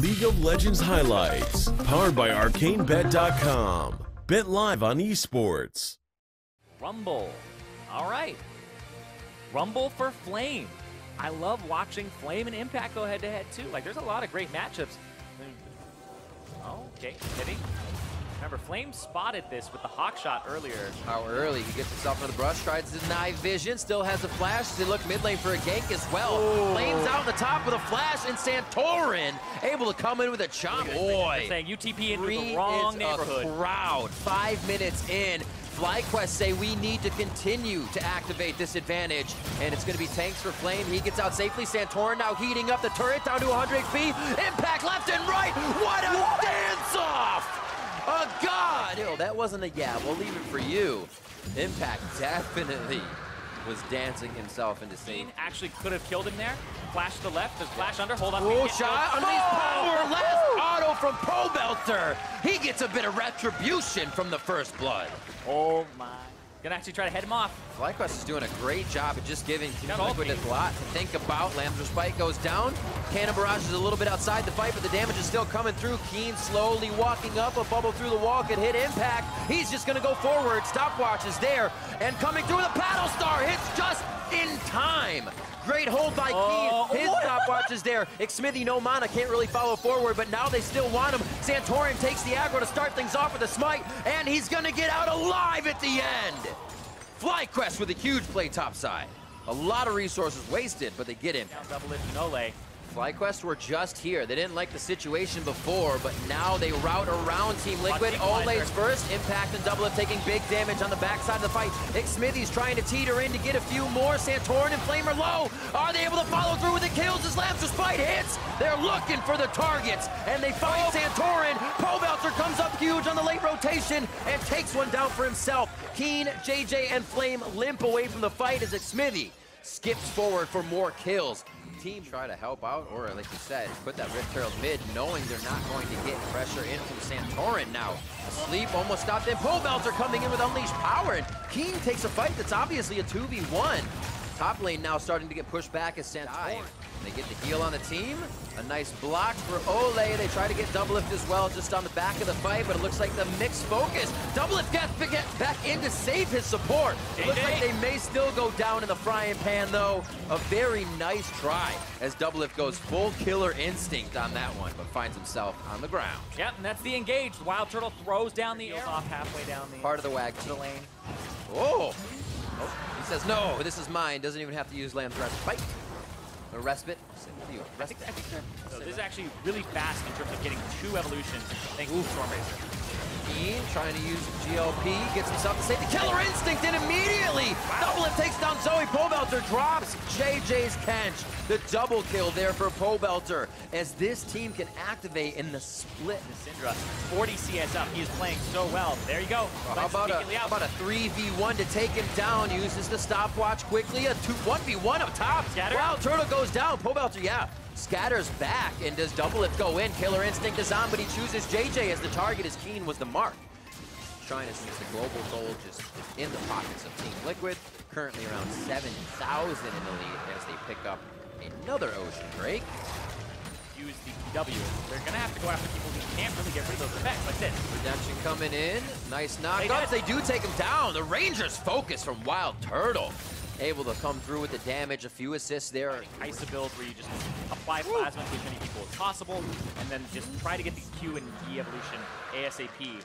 League of Legends highlights, powered by ArcaneBet.com. Bet live on esports. Rumble. All right. Rumble for Flame. I love watching Flame and Impact go head-to-head, too. Like, there's a lot of great matchups. Oh, okay. Hitting. Remember, Flame spotted this with the hawk shot earlier. How early he gets himself into the brush, tries to deny vision, still has a flash. They look mid lane for a gank as well. Ooh. Flames out on the top with a flash, and Santorin able to come in with a chomp. Boy, they're saying UTP into the wrong neighborhood. A crowd. 5 minutes in. FlyQuest say we need to continue to activate this advantage, and it's going to be tanks for Flame. He gets out safely. Santorin now heating up the turret down to 100 HP. Impact left and right. What a dance-off! Oh, God! Ew, that wasn't a yeah, we'll leave it for you. Impact definitely was dancing himself into scene. Actually could have killed him there. Flash to the left, there's flash under, hold on. Oh, shot underneath power, last auto from Pobelter. He gets a bit of retribution from the first blood. Oh my. Gonna actually try to head him off. FlyQuest is doing a great job of just giving Team Liquid a lot to think about. Lamb's Spike goes down. Cannon Barrage is a little bit outside the fight, but the damage is still coming through. Keen slowly walking up. A bubble through the wall could hit Impact. He's just gonna go forward. Stopwatch is there. And coming through the Paddle Star hits just in time. Great hold by Keen. His stopwatch is there. Xmithy, no mana, can't really follow forward, but now they still want him. Santorin takes the aggro to start things off with a smite, and he's gonna get out alive at the end. FlyQuest with a huge play topside. A lot of resources wasted, but they get him. Down double lift and Ole. FlyQuest were just here. They didn't like the situation before, but now they route around Team Liquid. Ole's first. Impact and Double Up taking big damage on the backside of the fight. Xmithy's trying to teeter in to get a few more. Santorin and Flame are low. Are they able to follow through with the kills as Lamb's Spite hits? They're looking for the targets, and they find Santorin. Pobelter comes up huge on the late rotation and takes one down for himself. Keen, JJ, and Flame limp away from the fight as Xmithy skips forward for more kills. Team try to help out, or like you said, put that Rift Herald mid, knowing they're not going to get pressure in from Santorin now. Asleep, almost stopped in. Pobelter coming in with Unleashed Power, and Keen takes a fight that's obviously a 2v1. Top lane now starting to get pushed back as Santorin. They get the heal on the team. A nice block for Ole. They try to get Double Lift as well, just on the back of the fight, but it looks like the mixed focus. Double Lift gets back in to save his support. It looks like they may still go down in the frying pan, though. A very nice try as Double Lift goes full killer instinct on that one, but finds himself on the ground. Yep, and that's the engage. Wild Turtle throws down the air off halfway down the part of the wag to the lane. Oh! He says, no, this is mine. Doesn't even have to use Lamb's Respite. A respite. I think so this is actually really fast in terms of getting 2 evolutions thanks to Stormracer. Keen trying to use GLP, gets himself to save the killer instinct, and immediately Double Lift takes down Zoe. Pobelter drops JJ's Kench. The double kill there for Pobelter as this team can activate in the split. Syndra, 40 CS up. He is playing so well. There you go. How about a 3v1 to take him down? Uses the stopwatch quickly. A 1v1 up top. Scatter. Wild Turtle goes down. Pobelter, yeah, scatters back, and does Double Lift go in? Killer Instinct is on, but he chooses JJ as the target as Keen was the mark. Trying to sneak the global goal just in the pockets of Team Liquid. Currently around 7,000 in the lead as they pick up another Ocean Break. Use the W. They're going to have to go after people who can't really get rid of those effects like this. Redemption coming in. Nice knockouts. They do take him down. The Rangers focus from Wild Turtle. Able to come through with the damage. A few assists there. Kaisa build where you just apply plasma to as many people as possible, and then just try to get the Q and E evolution ASAP.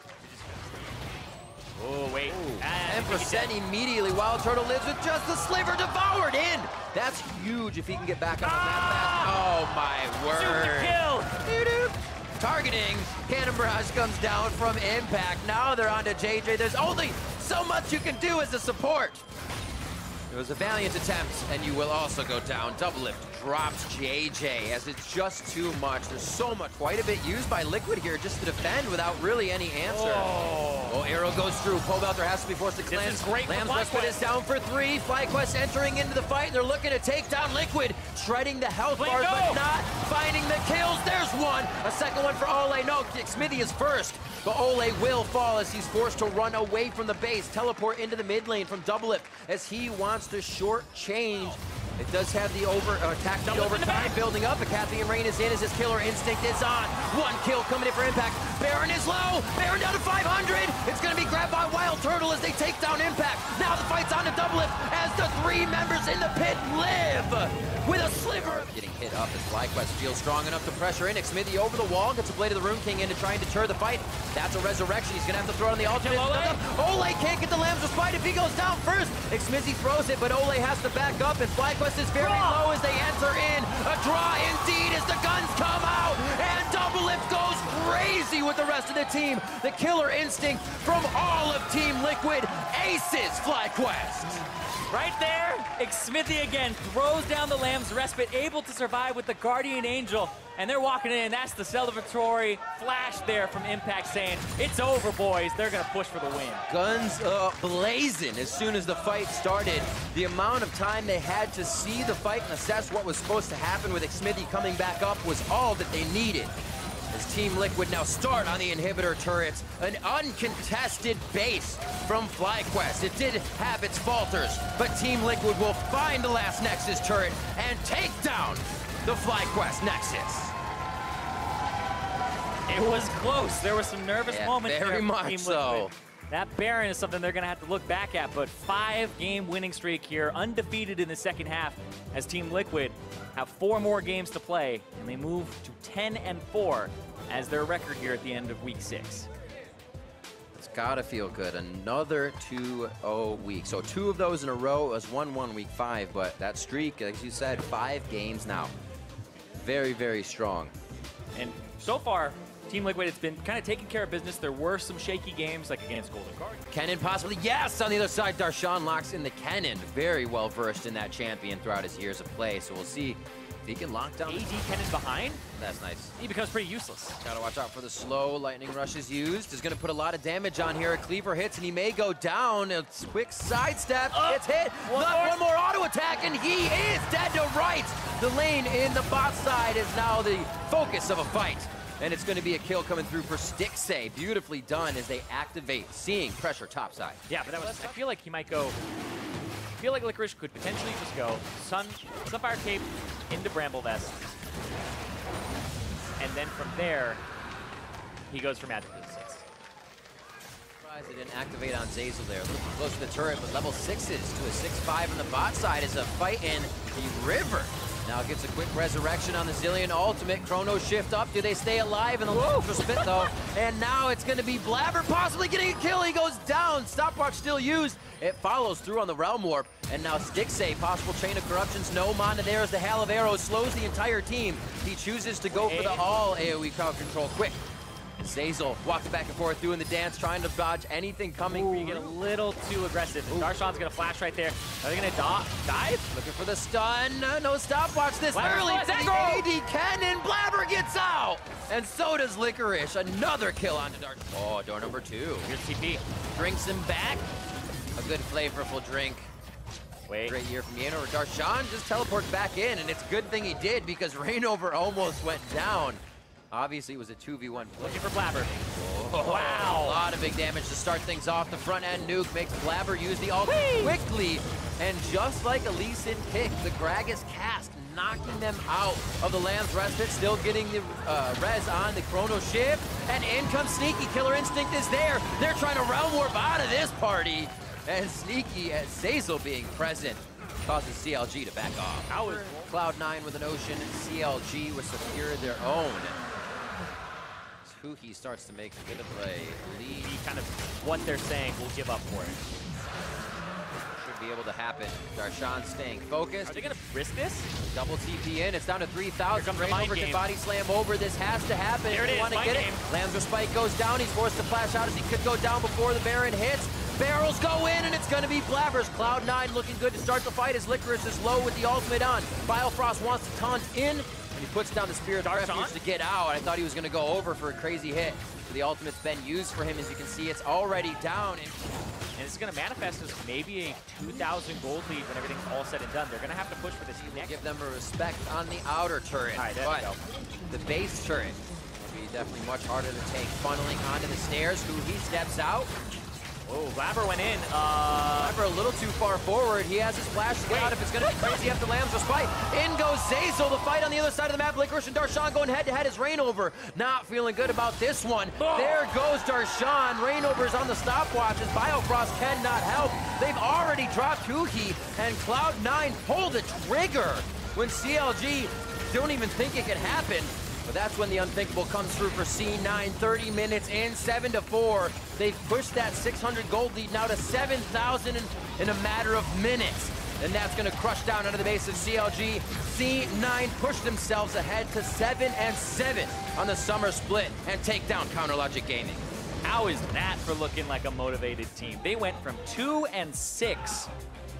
Oh, wait. 10% immediately. Wild Turtle lives with just the sliver devoured in. That's huge if he can get back up on that fast. Oh, my word. Kill. Targeting. Cannon Barrage comes down from Impact. Now they're on to JJ. There's only so much you can do as a support. It was a valiant attempt, and you will also go down. Double Lift drops JJ as it's just too much. There's so much, quite a bit used by Liquid here just to defend without really any answer. Oh, arrow goes through. Pobelter has to be forced to cleanse. Lamb's Respite is down for 3. FlyQuest entering into the fight. They're looking to take down Liquid, shredding the health bars, but not finding the kills. There's one. A second one for Ole. No, Xmithy is first, but Ole will fall as he's forced to run away from the base, teleport into the mid lane from Double Lift as he wants to short change It does have the attack speed over time building up, but Kathy and Rain is in as his killer instinct is on. One kill coming in for Impact. Baron is low. Baron down to 500. It's going to be grabbed by Wild Turtle as they take down Impact. Now the fight's on to double lift as the 3 members in the pit live with a sliver. Getting hit up as FlyQuest feels strong enough to pressure in. Xmithy over the wall, gets a Blade of the Rune King in to try and deter the fight. That's a resurrection. He's going to have to throw it on the alternate. Ole can't get the Lamb's Respite if he goes down first. Xmithy throws it, but Ole has to back up, and FlyQuest is very low as they enter in. A draw indeed as the guns come out, and Double Lift goes crazy with the rest of the team. The killer instinct from all of Team Liquid aces FlyQuest. Right there, Xmithy again throws down the Lamb's Respite, able to survive with the Guardian Angel, and they're walking in. That's the celebratory flash there from Impact saying, it's over, boys. They're going to push for the win. Guns blazing as soon as the fight started. The amount of time they had to see the fight and assess what was supposed to happen with Xmithy coming back up was all that they needed. As Team Liquid now start on the inhibitor turrets, an uncontested base from FlyQuest. It did have its falters, but Team Liquid will find the last Nexus turret and take down the FlyQuest Nexus. It was close. There were some nervous moments very there much Team so. Liquid. That Baron is something they're going to have to look back at, but 5-game winning streak here, undefeated in the second half, as Team Liquid have 4 more games to play, and they move to 10-4 as their record here at the end of week 6. It's gotta feel good. Another 2-0 week. So 2 of those in a row. It was 1-1 week 5, but that streak, as you said, 5 games now. Very, very strong. And so far, Team Liquid has been kind of taking care of business. There were some shaky games, like against Golden Guardian. Kennen possibly, yes! On the other side, Darshan locks in the Kennen. Very well versed in that champion throughout his years of play, so we'll see if he can lock down. AD Kennen behind? That's nice. He becomes pretty useless. Gotta watch out for the slow. Lightning Rush is used. Is gonna put a lot of damage on here. A Cleaver hits and he may go down. A quick sidestep. It's hit. One more auto attack and he is dead to rights. The lane in the bot side is now the focus of a fight. And it's going to be a kill coming through for Stixay. Beautifully done as they activate, seeing pressure topside. Yeah, but that was, I feel like he might go, I feel like Licorice could potentially just go Sunfire Cape into Bramble Vest. And then from there, he goes for Magic to the 6. Surprised they didn't activate on Zeyzal there. A little close to the turret, but level 6s to a 6-5 on the bot side is a fight in the river. Now gets a quick resurrection on the Zillion ultimate. Chrono shift up. Do they stay alive in the Ultra Spit though? And now it's going to be Blabber possibly getting a kill. He goes down. Stopwatch still used. It follows through on the Realm Warp. And now Stixay, possible Chain of Corruptions. No mana there as the Hail of Arrows slows the entire team. He chooses to go for the all AoE crowd control quick. Zeyzal walks back and forth doing the dance, trying to dodge anything coming. You get a little too aggressive. Darshan's going to flash right there. Are they going to dive? Looking for the stun. No stopwatch this early. To the AD Kennen. Blabber gets out. And so does Licorice. Another kill onto Dark. Oh, door number 2. Here's TP. Drinks him back. A good flavorful drink. Wait. Great year from Yano. Darshan just teleports back in, and it's a good thing he did because Rainover almost went down. Obviously, it was a 2v1 play. Looking for Blabber. Oh, wow. A lot of big damage to start things off. The front end nuke makes Blabber use the ult quickly. And just like a Lee Sin pick, the Gragas cast, knocking them out of the Lamb's Respite, still getting the res on the Chrono Shift. And in comes Sneaky. Killer Instinct is there. They're trying to Realm Warp out of this party. And Sneaky, as Zeyzal being present, causes CLG to back off. Cloud9 with an Ocean, and CLG with Secure their own. He starts to make a bit of a lead. Kind of what they're saying, we'll give up for it. Should be able to happen. Darshan staying focused. Are they going to risk this? Double TP in. It's down to 3,000. Rainover can body slam over. This has to happen if you want to get it. Lamb's Respite goes down. He's forced to flash out as he could go down before the Baron hits. Barrels go in, and it's going to be Blabbers. Cloud9 looking good to start the fight as Licorice is low with the ultimate on. Biofrost wants to taunt in. And he puts down the Spirit of Refuge to get out. I thought he was going to go over for a crazy hit. But the ultimate's been used for him. As you can see, it's already down. And it's going to manifest as maybe a 2,000 gold lead when everything's all said and done. They're going to have to push for this next. Give them a respect on the outer turret. All right, there we go. The base turret will be definitely much harder to take. Funneling onto the stairs. Who he steps out. Oh, Blabber went in. Blabber a little too far forward. He has his flash out if it's going to be crazy after Lamb's respite. In goes Zazel. The fight on the other side of the map. Licorice and Darshan going head-to-head as Rainover. Not feeling good about this one. There goes Darshan. Rainover's on the stopwatch as Biofrost cannot help. They've already dropped Huhi, and Cloud9 pulled the trigger when CLG don't even think it could happen. But that's when the unthinkable comes through for C9. 30 minutes in, 7-4. They've pushed that 600 gold lead now to 7,000 in a matter of minutes. And that's going to crush down under the base of CLG. C9 pushed themselves ahead to 7-7 on the summer split and take down Counterlogic Gaming. How is that for looking like a motivated team? They went from 2-6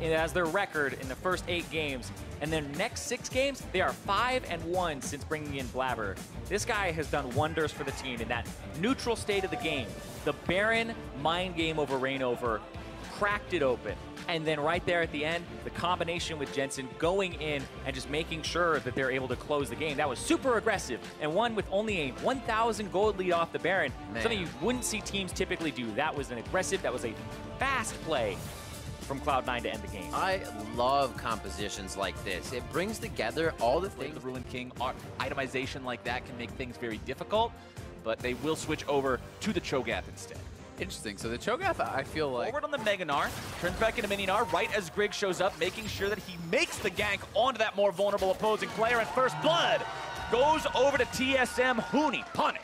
as their record in the first 8 games, and their next 6 games, they are 5-1 since bringing in Blabber. This guy has done wonders for the team in that neutral state of the game. The Baron mind game over Rainover cracked it open. And then right there at the end, the combination with Jensen going in and just making sure that they're able to close the game. That was super aggressive, and one with only a 1,000 gold lead off the Baron. Something you wouldn't see teams typically do. That was an aggressive, that was a fast play from Cloud9 to end the game. I love compositions like this. It brings together all the things. The Ruin King itemization like that can make things very difficult, but they will switch over to the Cho'Gath instead. Interesting. So the Cho'Gath, I feel like... Forward on the Meganar, turns back into Mininar right as Grigg shows up, making sure that he makes the gank onto that more vulnerable opposing player, and First Blood goes over to TSM. Huni, punish.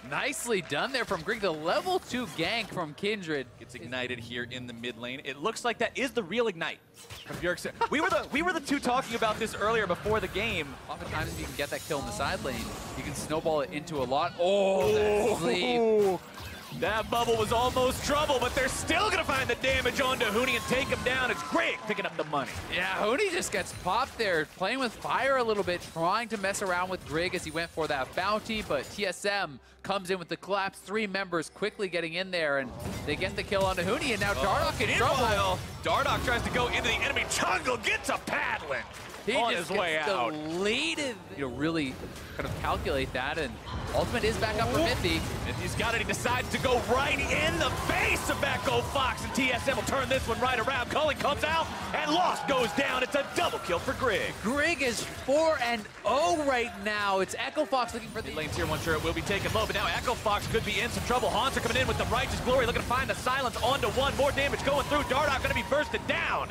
Nicely done there from Grigg. The level 2 gank from Kindred. Gets ignited here in the mid lane. It looks like that is the real ignite from Bjergsen. we were the two talking about this earlier before the game. Oftentimes you can get that kill in the side lane. You can snowball it into a lot. Oh, that sleep. That bubble was almost trouble, but they're still going to find the damage onto Huni and take him down. It's Grigg picking up the money. Yeah, Huni just gets popped there, playing with fire a little bit, trying to mess around with Grigg as he went for that bounty, but TSM comes in with the collapse. 3 members quickly getting in there, and they get the kill onto Huni, and now Dardoch in trouble. Dardoch tries to go into the enemy jungle, gets a paddling on his way out. Deleted. Really kind of calculate that, and ultimate is back up for Mithy. Mithy's got it. He decides to go right in the face of Echo Fox, and TSM will turn this one right around. Culling comes out, and Lost goes down. It's a double kill for Grigg. Grigg is 4-0 right now. It's Echo Fox looking for the lane tier 1 turret will be taken low, but now Echo Fox could be in some trouble. Haunter coming in with the Righteous Glory, looking to find the silence onto 1. More damage going through. Dardoch going to be bursted down.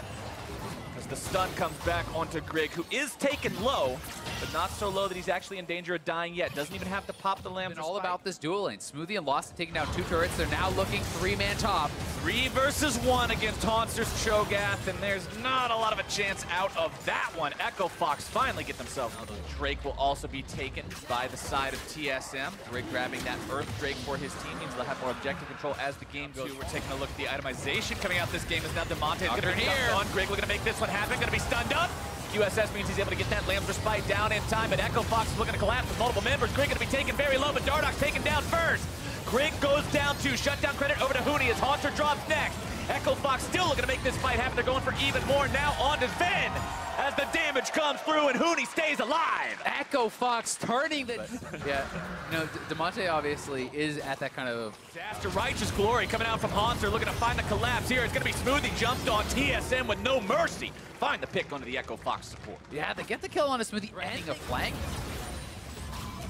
The stun comes back onto Grigg, who is taken low, but not so low that he's actually in danger of dying yet. Doesn't even have to pop the lamp. It's all about this duel lane. Smoothie and Lost taking down 2 turrets. They're now looking 3-man top. 3 versus 1 against Haunter's Cho'Gath, and there's not a lot of a chance out of that one. Echo Fox finally get themselves. Drake will also be taken by the side of TSM. Grigg grabbing that Earth Drake for his team means they'll have more objective control as the game goes. We're taking a look at the itemization coming out this game is now Demonte is going to be jumped on. Grigg looking to make this one happen. Going to be stunned up. QSS means he's able to get that Lamb's Respite down in time, but Echo Fox is looking to collapse with multiple members. Grigg going to be taken very low, but Dardoch's taken down first. Grigg goes down 2. Shutdown credit over to Huni as Haunter drops next. Echo Fox still looking to make this fight happen. They're going for even more now on to Zen as the damage comes through and Huni stays alive. Echo Fox turning the... yeah, Demonte obviously is at that kind of... Disaster Righteous Glory coming out from Haunter, looking to find the collapse here. It's going to be Smoothie jumped on TSM with no mercy. Find the pick onto the Echo Fox support. Yeah, they get the kill on a Smoothie, ending a flank.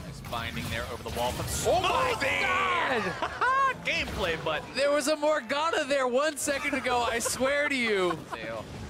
Nice binding there over the wall from Smoothie! Oh my God! Gameplay, but... There was a Morgana there 1 second ago, I swear to you.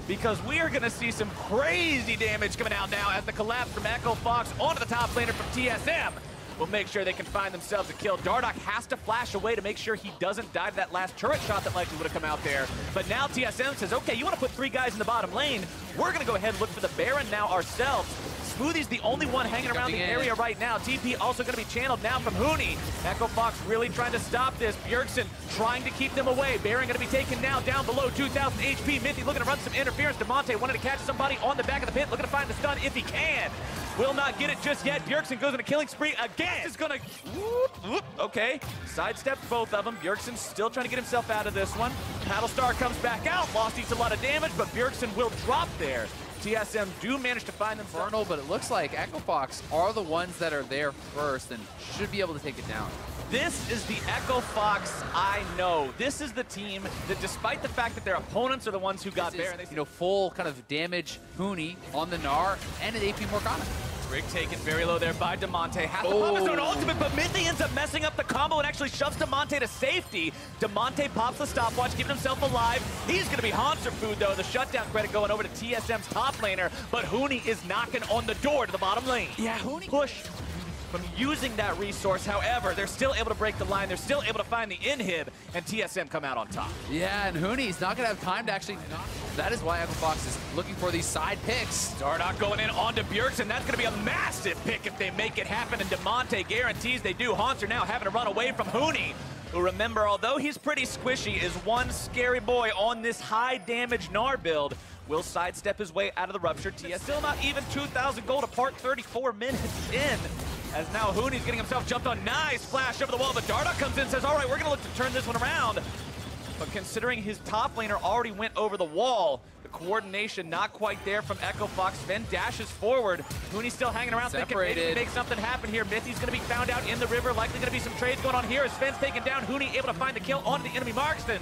Because we are going to see some crazy damage coming out now as the collapse from Echo Fox onto the top laner from TSM will make sure they can find themselves a kill. Dardoch has to flash away to make sure he doesn't die to that last turret shot that likely would have come out there. But now TSM says, okay, you want to put 3 guys in the bottom lane? We're going to go ahead and look for the Baron now ourselves. Smoothie's the only one hanging around the area right now. TP also going to be channeled now from Huni. Echo Fox really trying to stop this. Bjergsen trying to keep them away. Baron going to be taken now down below 2,000 HP. Mithy looking to run some interference. Demonte wanted to catch somebody on the back of the pit. Looking to find the stun if he can. Will not get it just yet. Bjergsen goes on a killing spree again. This is going to... Okay. Sidesteps both of them. Bjergsen still trying to get himself out of this one. Battlestar comes back out. Lost eats a lot of damage, but Bjergsen will drop there. TSM do manage to find themselves. Infernal, but it looks like Echo Fox are the ones that are there first and should be able to take it down. This is the Echo Fox I know. This is the team that, despite the fact that their opponents are the ones who got there, you know, full kind of damage Huni on the Gnar and an AP Morgana. Rig taken very low there by Damonte. Has to pop his own ultimate, but Mithy ends up messing up the combo and actually shoves Damonte to safety. Damonte pops the stopwatch, keeping himself alive. He's going to be Hanser food, though. The shutdown credit going over to TSM's top laner, but Huni is knocking on the door to the bottom lane. Yeah, Huni push from using that resource. However, they're still able to break the line. They're still able to find the inhib, and TSM come out on top. Yeah, and Huni's not going to have time to actually knock. That is why Echo Fox is looking for these side picks. Dardoch going in onto Bjergsen. That's going to be a massive pick if they make it happen, and Damonte guarantees they do. Hanser now having to run away from Huni, who, remember, although he's pretty squishy, is one scary boy on this high damage Gnar build. Will sidestep his way out of the rupture. TS still not even 2,000 gold apart, 34 minutes in. As now Huni's getting himself jumped on. Nice flash over the wall, but Dardoch comes in and says, all right, we're going to look to turn this one around. But considering his top laner already went over the wall, the coordination not quite there from Echo Fox. Sven dashes forward. Huni's still hanging around thinking maybe we make something happen here. Mithy's going to be found out in the river. Likely going to be some trades going on here as Sven's taken down. Huni able to find the kill on the enemy marksman.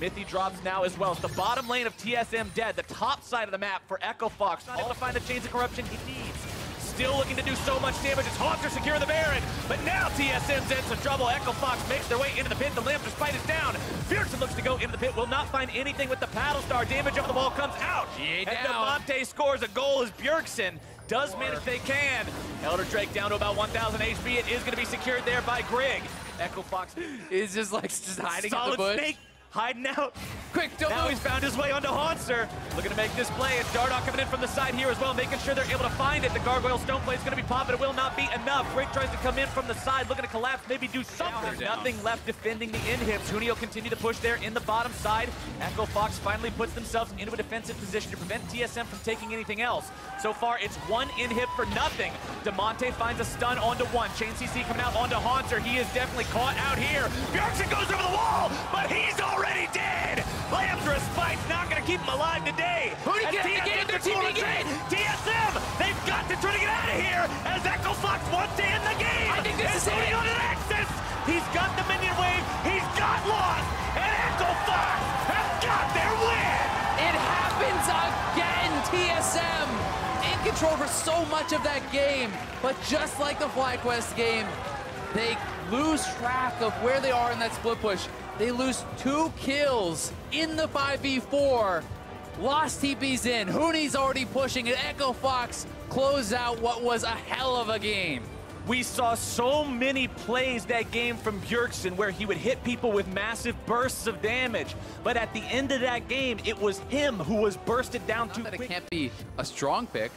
Mithy drops now as well. It's the bottom lane of TSM dead. The top side of the map for Echo Fox. Not able to find the chains of corruption he needs. Still looking to do so much damage. It's Hanser secure the Baron. But now TSM's in some trouble. Echo Fox makes their way into the pit. The Lamp despite is down. Bjergsen looks to go into the pit. Will not find anything with the paddle star. Damage over the wall comes out. And Damonte scores a goal as Bjergsen does manage they can. Elder Drake down to about 1,000 HP. It is going to be secured there by Grig. Echo Fox is just hiding in the bush. Snake. Hiding out. Quick, don't now move. He's found his way onto Hanser. Looking to make this play. It's Dardoch coming in from the side here as well, making sure they're able to find it. The Gargoyle Stoneblade is going to be popping. It will not be enough. Grig tries to come in from the side, looking to collapse, maybe do something. Nothing left defending the inhibs. Huni will continue to push there in the bottom side. Echo Fox finally puts themselves into a defensive position to prevent TSM from taking anything else. So far, it's one inhib for nothing. Damonte finds a stun onto one. Chain CC coming out onto Hanser. He is definitely caught out here. Bjergsen goes over the wall, but he's already dead. Lamb's Respite's not going to keep him alive today. Huni get the game, they're teaming again. TSM, they've got to try to get out of here as Echo Fox wants to end the game. I think this is it. On an axis. He's got the minion wave. He's got lost. And Echo Fox has got their win. It happens again. TSM in control for so much of that game. But just like the FlyQuest game, they lose track of where they are in that split push. They lose 2 kills in the 5v4. Lost TP's in. Huni's already pushing, and Echo Fox closed out what was a hell of a game. We saw so many plays that game from Bjergsen where he would hit people with massive bursts of damage. But at the end of that game, it was him who was bursted down too quick. It can't be a strong pick.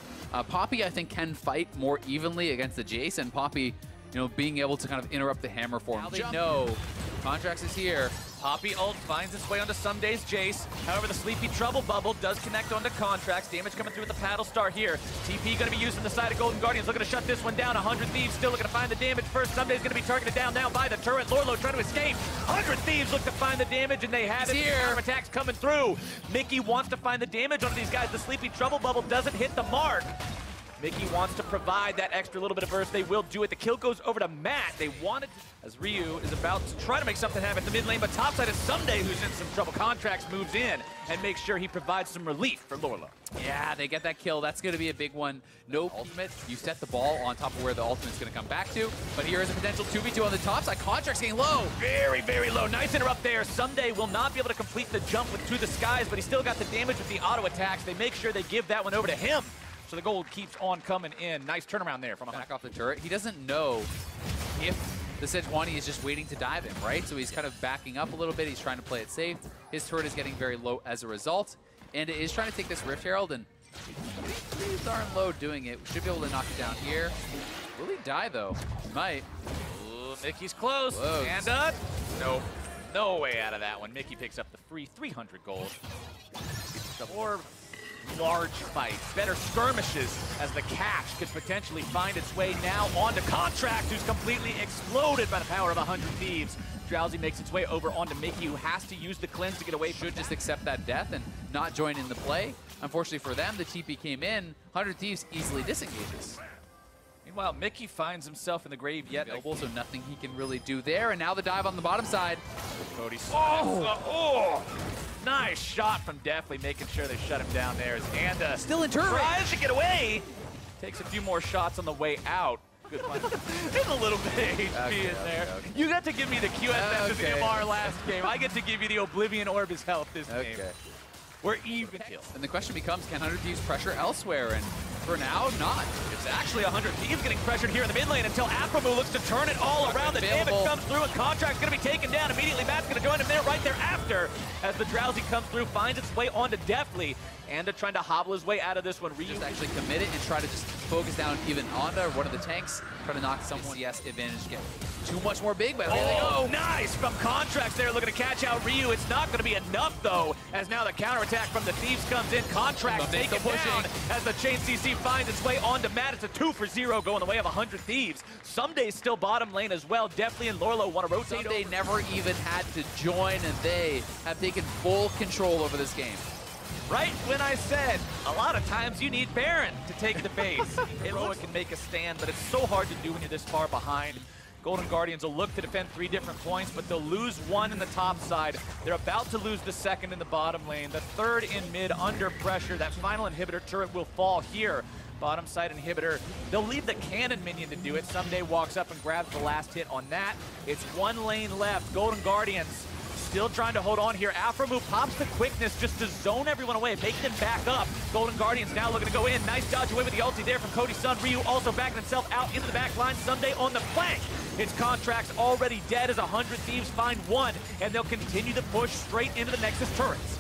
Poppy, I think, can fight more evenly against the Jace, and Poppy, you know, being able to kind of interrupt the hammer for him. Now they know Contracts is here. Poppy ult finds its way onto Sunday's Jace. However, the Sleepy Trouble Bubble does connect onto Contracts. Damage coming through with the Paddle Star here. TP going to be used on the side of Golden Guardians. Looking to shut this one down. 100 Thieves still looking to find the damage first. Sunday's going to be targeted down now by the turret. Lorlo trying to escape. 100 Thieves look to find the damage, and they have it. Here. Attacks coming through. Mickey wants to find the damage onto these guys. The Sleepy Trouble Bubble doesn't hit the mark. Mickey wants to provide that extra little bit of burst. They will do it. The kill goes over to Matt. They wanted to, as Ryu is about to try to make something happen at the mid lane, but topside is Sunday who's in some trouble. Contracts moves in and makes sure he provides some relief for Lorlo. Yeah, they get that kill. That's going to be a big one. No ultimate. You set the ball on top of where the ultimate's going to come back to. But here is a potential 2v2 on the top side. Contract's getting low. Very, very low. Nice interrupt there. Sunday will not be able to complete the jump with Through the Skies, but he still got the damage with the auto attacks. They make sure they give that one over to him. So the gold keeps on coming in. Nice turnaround there from back off the turret. He doesn't know if the Sejuani is just waiting to dive him, right? So he's kind of backing up a little bit. He's trying to play it safe. His turret is getting very low as a result. And it is trying to take this Rift Herald, and pretty darn low doing it. Should be able to knock it down here. Will he die, though? He might. Ooh, Mickey's close. And nope. No way out of that one. Mickey picks up the free 300 gold. Or large fights, better skirmishes, as the catch could potentially find its way now onto Contract, who's completely exploded by the power of 100 Thieves. Drowsy makes its way over onto Mickey, who has to use the cleanse to get away. Should just accept that death and not join in the play. Unfortunately for them, the TP came in. 100 Thieves easily disengages. Meanwhile, Mickey finds himself in the grave yet. Available, so nothing he can really do there. And now the dive on the bottom side. Cody oh! Nice shot from Definitely making sure they shut him down there as Anda Still in turret. tries to get away. Takes a few more shots on the way out. Good one. There's a little bit of HP in there. Okay. You got to give me the QSS as MR last game. I get to give you the Oblivion Orbis health this game. We're even. And the question becomes, can 100 Thieves pressure elsewhere? And for now, not. It's actually 100 Thieves getting pressured here in the mid lane until Aframu looks to turn it all around. The damage comes through and Contract's going to be taken down immediately. Matt's going to join him there right thereafter as the Drowsy comes through, finds its way onto Deftly. Anda trying to hobble his way out of this one. Just actually commit it and try to just focus down even Anda, one of the tanks, try to knock someone CS advantage, get too much more big, but there they go. Nice from Contracts there, looking to catch out Ryu. It's not going to be enough, though, as now the counterattack from the Thieves comes in. Contracts taken down as the Chain CC finds its way onto Matt. It's a 2-for-0 going the way of 100 Thieves. Someday still bottom lane as well. Definitely and Lorlo want to rotate. Someday never even had to join, and they have taken full control over this game. Right when I said, a lot of times you need Baron to take the base. Heroic can make a stand, but it's so hard to do when you're this far behind. Golden Guardians will look to defend 3 different points, but they'll lose 1 in the top side. They're about to lose the 2nd in the bottom lane. The 3rd in mid under pressure. That final inhibitor turret will fall here. Bottom side inhibitor. They'll leave the cannon minion to do it. Someday walks up and grabs the last hit on that. It's 1 lane left. Golden Guardians still trying to hold on here. Aframu pops the quickness just to zone everyone away, make them back up. Golden Guardians now looking to go in. Nice dodge away with the ulti there from Cody's son. Ryu also backing himself out into the back line. Someday on the flank. His Contracts already dead as 100 Thieves find 1, and they'll continue to push straight into the Nexus turrets.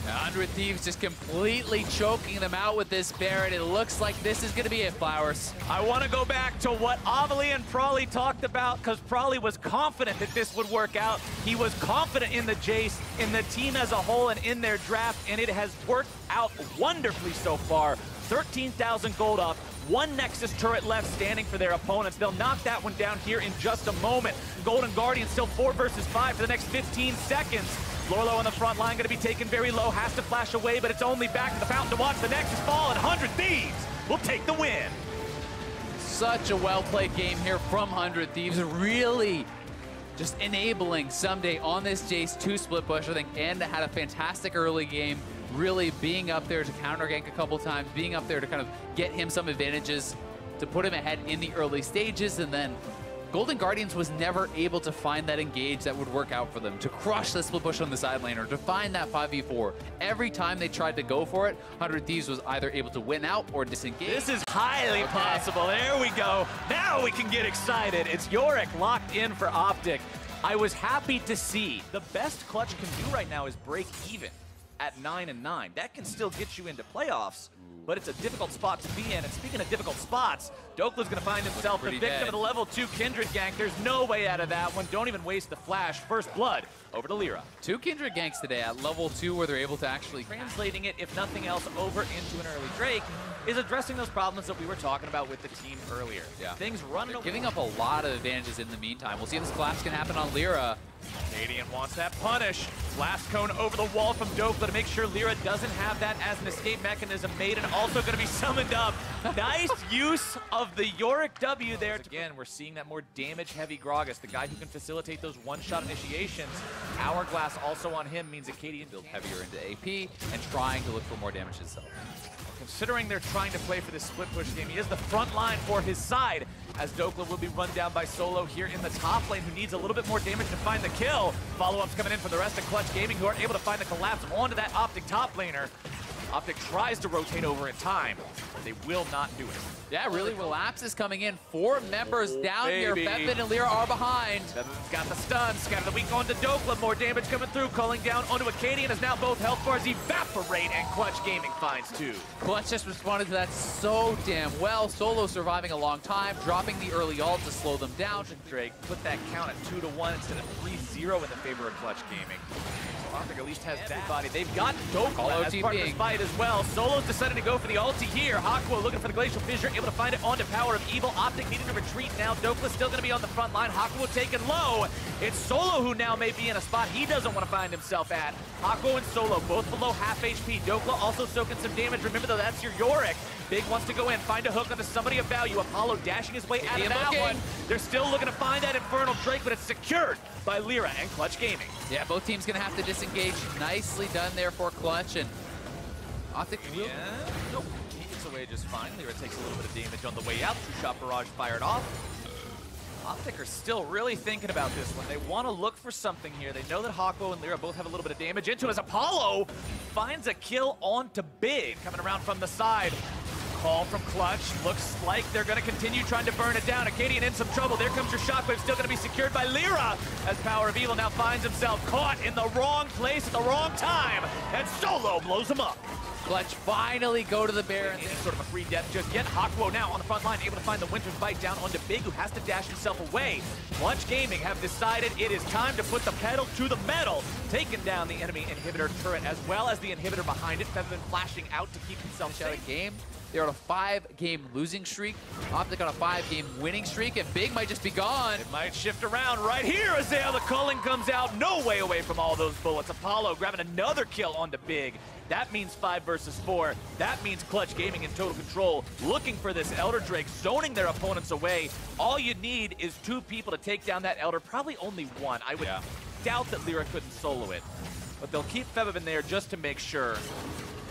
100 Thieves just completely choking them out with this Baron. It looks like this is going to be it, Flowers. I want to go back to what Avali and Prawley talked about, because Prawley was confident that this would work out. He was confident in the Jace, in the team as a whole, and in their draft, and it has worked out wonderfully so far. 13,000 gold off. 1 Nexus turret left standing for their opponents. They'll knock that one down here in just a moment. Golden Guardian still 4 versus 5 for the next 15 seconds. Lorlo on the front line, going to be taken very low, has to flash away, but it's only back to the fountain to watch the Nexus fall, and 100 Thieves will take the win. Such a well-played game here from 100 Thieves, really just enabling Someday on this Jace 2 split push. I think Anda had a fantastic early game, really being up there to counter gank a couple times, being up there to kind of get him some advantages, to put him ahead in the early stages, and then Golden Guardians was never able to find that engage that would work out for them, to crush the split push on the side lane, or to find that 5v4. Every time they tried to go for it, 100 Thieves was either able to win out or disengage. This is highly possible. There we go. Now we can get excited. It's Yorick locked in for Optic. I was happy to see the best Clutch can do right now is break even at 9-9. That can still get you into playoffs, but it's a difficult spot to be in. And speaking of difficult spots, Dokla's going to find himself the victim of the level 2 Kindred gank. There's no way out of that one. Don't even waste the flash. First blood over to Lyra. 2 Kindred ganks today at level 2 where they're able to actually translating it, if nothing else, over into an early Drake is addressing those problems that we were talking about with the team earlier. Yeah. Things running away. Giving up a lot of advantages in the meantime. We'll see if this collapse can happen on Lyra. Canadian wants that punish. Blast cone over the wall from Dokla to make sure Lyra doesn't have that as an escape mechanism. Maiden also going to be summoned up. Nice use of the Yorick W there. Again, we're seeing that more damage-heavy Gragas, the guy who can facilitate those one-shot initiations. Hourglass also on him means Acadian build heavier into AP and trying to look for more damage himself. Considering they're trying to play for this split push game, he is the front line for his side, as Dokla will be run down by Solo here in the top lane, who needs a little bit more damage to find the kill. Follow-ups coming in from the rest of Clutch Gaming, who aren't able to find the collapse onto that Optic top laner. Optic tries to rotate over in time, but they will not do it. Yeah, really, Relapse is coming in. 4 members down here. Bevin and Lyra are behind. Bevin's got the stun. Scatter the weak onto Dokla. More damage coming through. Calling down onto Acadian as now both health bars evaporate, and Clutch Gaming finds 2. Clutch just responded to that so damn well. Solo surviving a long time, dropping the early ult to slow them down. Drake put that count at 2-1 instead of 3-0 in the favor of Clutch Gaming. So Optic at least has everybody. They've got Dokla as part of this 5 side as well. Solo's decided to go for the ulti here. Hakuo looking for the Glacial Fissure, able to find it onto Power of Evil. Optic needing to retreat now. Dokka's still going to be on the front line. Hakuo taken low. It's Solo who now may be in a spot he doesn't want to find himself at. Hakuo and Solo both below half HP. Dokka also soaking some damage. Remember though, that's your Yorick. Big wants to go in, find a hook onto somebody of value. Apollo dashing his way out of that one. They're still looking to find that Infernal Drake, but it's secured by Lyra and Clutch Gaming. Yeah, both teams gonna have to disengage. Nicely done there for Clutch, and Optic will... Yeah, nope, he gets away just fine. Lyra takes a little bit of damage on the way out. Two-shot barrage fired off. Optic are still really thinking about this one. They want to look for something here. They know that Hakuo and Lyra both have a little bit of damage into it as Apollo finds a kill onto Big, coming around from the side. Call from Clutch. Looks like they're going to continue trying to burn it down. Acadian in some trouble. There comes your Shockwave, still going to be secured by Lyra as Power of Evil now finds himself caught in the wrong place at the wrong time, and Solo blows him up. Clutch finally go to the Baron. Any sort of a free death just yet. Hakuo now on the front line, able to find the Winter's Bite down onto Big, who has to dash himself away. Clutch Gaming have decided it is time to put the pedal to the metal, taking down the enemy inhibitor turret as well as the inhibitor behind it. Featherman flashing out to keep himself Out safe. of game. They're on a 5-game losing streak. Optic on a 5-game winning streak, and Big might just be gone. It might shift around right here as the culling comes out. No way away from all those bullets. Apollo grabbing another kill onto Big. That means 5 versus 4. That means Clutch Gaming in total control, looking for this Elder Drake, zoning their opponents away. All you need is 2 people to take down that Elder, probably only 1. I would doubt that Lyra couldn't solo it, but they'll keep Featherman there just to make sure.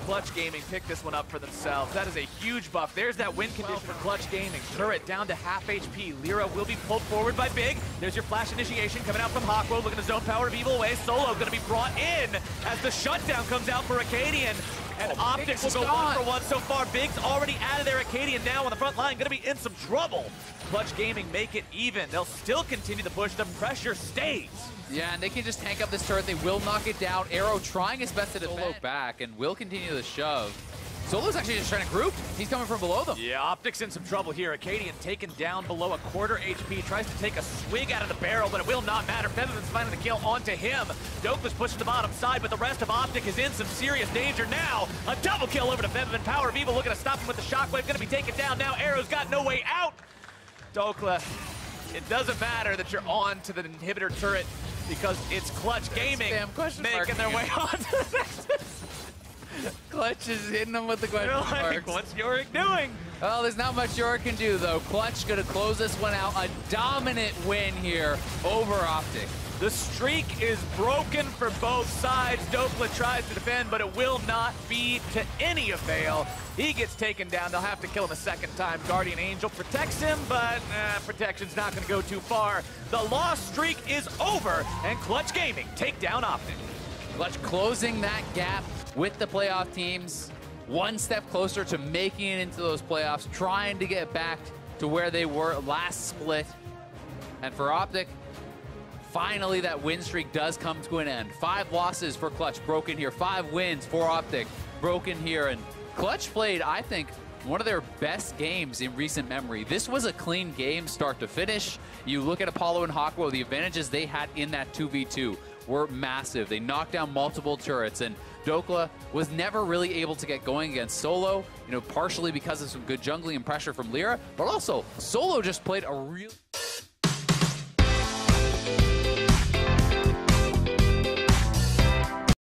Clutch Gaming pick this one up for themselves. That is a huge buff. There's that win condition for Clutch Gaming. Turret down to half HP. Lyra will be pulled forward by Big. There's your flash initiation coming out from Hakuo, looking to zone Power of Evil away. Solo going to be brought in as the shutdown comes out for Acadian. And Optic will go 1 for 1 so far. Big's already out of there. Acadian now on the front line, going to be in some trouble. Clutch Gaming make it even. They'll still continue to push. The pressure stays. Yeah, and they can just tank up this turret. They will knock it down. Arrow trying his best to defend. Solo back and will continue the shove. Solo's actually just trying to group. He's coming from below them. Yeah, Optic's in some trouble here. Acadian taken down below a quarter HP. Tries to take a swig out of the barrel, but it will not matter. Featherman's finding the kill onto him. Dokka's pushing the bottom side, but the rest of Optic is in some serious danger now. A double kill over to Featherman. Power of Evil looking to stop him with the Shockwave. Going to be taken down now. Arrow's got no way out. Dokka, it doesn't matter that you're on to the inhibitor turret because it's Clutch Gaming making their way on to the next. Clutch is hitting them with the question marks. What's Yorick doing? Well, there's not much Yorick can do, though. Clutch going to close this one out. A dominant win here over Optic. The streak is broken for both sides. Dokka tries to defend, but it will not be to any avail. He gets taken down. They'll have to kill him a second time. Guardian Angel protects him, but protection's not going to go too far. The loss streak is over, and Clutch Gaming take down Optic. Clutch closing that gap with the playoff teams. One step closer to making it into those playoffs, trying to get back to where they were last split. And for Optic, finally that win streak does come to an end. 5 losses for Clutch, broken here. 5 wins for Optic, broken here. And Clutch played, I think, one of their best games in recent memory. This was a clean game start to finish. You look at Apollo and Hakuo, the advantages they had in that 2v2 were massive. They knocked down multiple turrets, and Dokka was never really able to get going against Solo, partially because of some good jungling and pressure from Lyra, but also Solo just played a real...